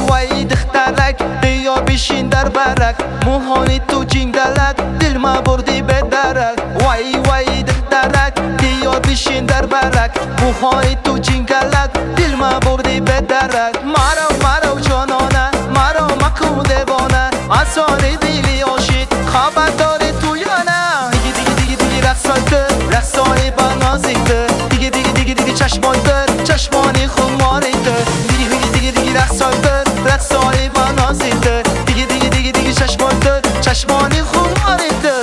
وای دخترک بیا بشین در برک، موهانی تو جنگلک دل ما بردی به درک. وای دخترک بیا بشین در برک، موهانی تو جنگلک دل ما بردی به درک. مرو جانانه مرو مکن دیوانه، آسان دلی عاشق خبر داری تو یا نه؟ دیگه رقصای با نازیکه، دیگه چشمانی خماریته، دیگه رقصای با نازیته، دیگه چشمانی خماریته.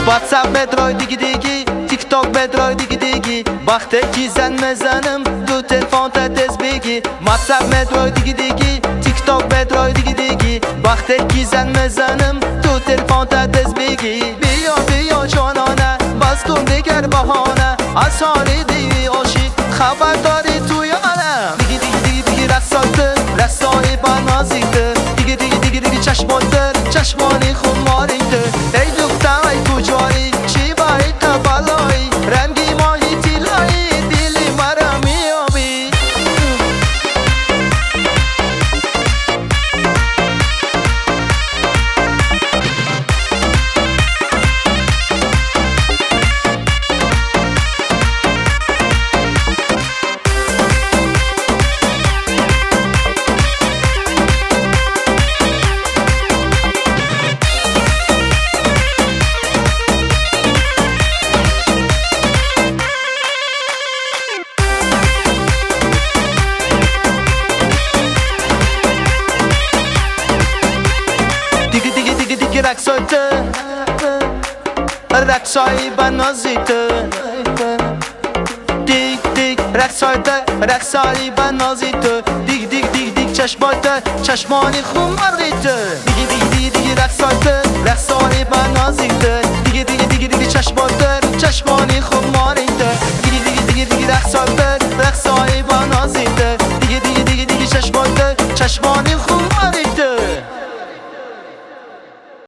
واتساپ بدرای دیگی تیک تاک بدرای دیگی وقتی که زن مزنم دو تلفن تا تز بگی. واتساپ بدرای دیگی تیک تاک بدرای دیگی وقتی که زن مزنم دو تلفن تا تز بگی. بیا جانانه باز کن دیگر بهانه، آسانی دیوی عاشق خبر داری تو یا نه؟ دیگه رقصای با نازیته، دیگه چشمانی خماریته. ای دختر ای کجایی چی بایی تا بالایی، رنگی ماهی تیلایی دلی مرا میابی. دیگه رقصای با نازیته، دیگ رقصای با نازیته، دیگ چشمانی خماریته، دیگه رقصای با نازیته، دیگه چشمانی خماریته، دیگه رقصای با نازیته، دیگه چشمانی خماریته.